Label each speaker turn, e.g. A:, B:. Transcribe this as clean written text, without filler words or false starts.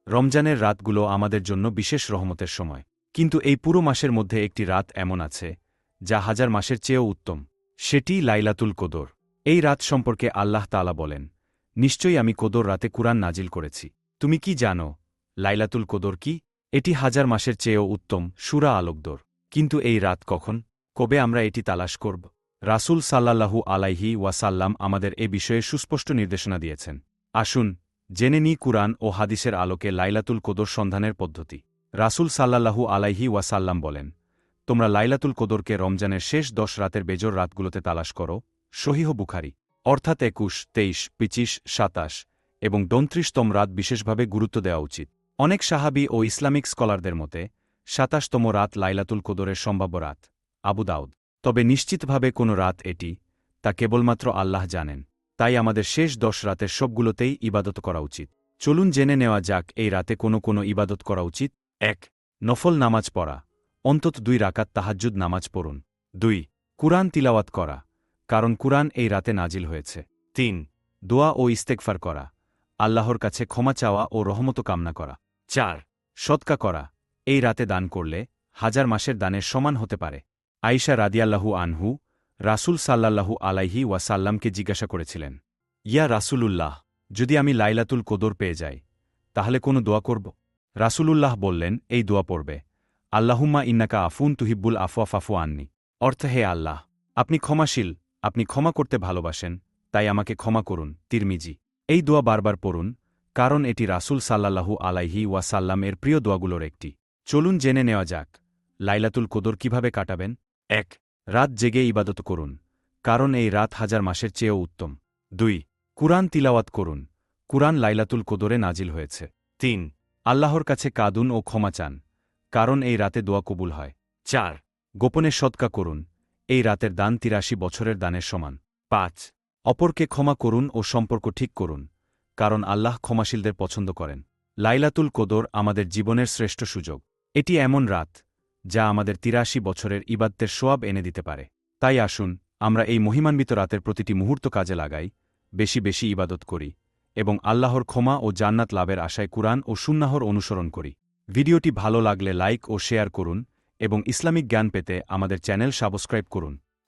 A: রমজানের রাতগুলো আমাদের জন্য বিশেষ রহমতের সময়। কিন্তু এই পুরো মাসের মধ্যে একটি রাত এমন আছে যা হাজার মাসের চেয়েও উত্তম। সেটি লাইলাতুল কদর। এই রাত সম্পর্কে আল্লাহ তাআলা বলেন, নিশ্চয়ই আমি কদর রাতে কুরআন নাজিল করেছি। তুমি কি জানো লাইলাতুল কদর কি? এটি হাজার মাসের চেয়েও উত্তম। সূরা আল-কদর। কিন্তু এই রাত কখন, কবে আমরা এটি তালাশ করব? রাসূল সাল্লাল্লাহু আলাইহি ওয়াসাল্লাম আমাদের এ বিষয়ে সুস্পষ্ট নির্দেশনা দিয়েছেন। আসুন জেনে নিই কুরআন ও হাদিসের আলোকে লাইলাতুল কদর সন্ধানের পদ্ধতি। রাসূল সাল্লাল্লাহু আলাইহি ওয়াসাল্লাম বলেন, তোমরা লাইলাতুল কদরকে রমজানের শেষ 10 রাতের বেজর রাতগুলোতে তালাশ করো। সহিহ বুখারী। অর্থাৎ 21, 23, 25, 27 এবং 29তম রাত বিশেষভাবে গুরুত্ব দেওয়া উচিত। অনেক সাহাবী ও ইসলামিক স্কলারদের মতে 27তম রাত লাইলাতুল কদরের সম্ভাব্য রাত। আবু দাউদ। তবে নিশ্চিতভাবে কোনো রাত এটি, তা কেবলমাত্র আল্লাহ জানেন। তাই আমাদের শেষ 10 রাতের সবগুলোতেই ইবাদত করা উচিত। চলুন জেনে নেওয়া যাক এই রাতে কোনো ইবাদত করা উচিত। 1. নফল নামাজ পড়া। অন্তত 2 রাকাত তাহাজ্জুদ নামাজ পড়ুন। 2. কুরআন তিলাওয়াত করা, কারণ কুরআন এই রাতে নাজিল হয়েছে। 3. দোয়া ও ইস্তেগফার করা, আল্লাহর কাছে ক্ষমা চাওয়া ও রহমত কামনা করা। 4. সদকা করা, এই রাতে দান করলে হাজার মাসের দানের সমান হতে পারে। আয়েশা রাদিয়াল্লাহু আনহু রাসূল সাল্লাল্লাহু আলাইহি ওয়াসাল্লামকে জিজ্ঞাসা করেছিলেন, ইয়া রাসূলুল্লাহ, যদি আমি লাইলাতুল কদর পেয়ে যাই তাহলে কোনো দোয়া করব? রাসূলুল্লাহ বললেন, এই দোয়া পড়বে, আল্লাহুম্মা ইন্নাকা আফুন তুহিব্বুল আফওয়া ফাফু আন্নি। অর্থ, হে আল্লাহ, আপনি ক্ষমাশীল, আপনি ক্ষমা করতে ভালোবাসেন, তাই আমাকে ক্ষমা করুন। তিরমিজি। এই দোয়া বারবার পড়ুন, কারণ এটি রাসূল সাল্লাল্লাহু আলাইহি ওয়াসাল্লাম এর প্রিয় দোয়াগুলোর একটি। চলুন জেনে নেওয়া যাক লাইলাতুল কদর কিভাবে কাটাবেন। 1. রাত জেগে ইবাদত করুন, কারণ এই রাত হাজার মাসের চেয়েও উত্তম। 2. কুরআন তিলাওয়াত করুন, কুরআন লাইলাতুল কদরে নাজিল হয়েছে। 3. আল্লাহর কাছে কাঁদুন ও ক্ষমা চান, কারণ এই রাতে দোয়া কবুল হয়। 4. গোপনে সদকা করুন, এই রাতের দান 83 বছরের দানের সমান। 5. অপরকে ক্ষমা করুন ও সম্পর্ক ঠিক করুন, কারণ আল্লাহ ক্ষমাশীলদের পছন্দ করেন। লাইলাতুল কদর আমাদের জীবনের শ্রেষ্ঠ সুযোগ। এটি এমন রাত যা আমাদের 83 বছরের ইবাদতের সোয়াব এনে দিতে পারে। তাই আসুন আমরা এই মহিমান্বিত রাতের প্রতিটি মুহূর্ত কাজে লাগাই, বেশি বেশি ইবাদত করি এবং আল্লাহর ক্ষমা ও জান্নাত লাভের আশায় কুরআন ও সুন্নাহর অনুসরণ করি। ভিডিওটি ভালো লাগলে লাইক ও শেয়ার করুন এবং ইসলামিক জ্ঞান পেতে আমাদের চ্যানেল সাবস্ক্রাইব করুন।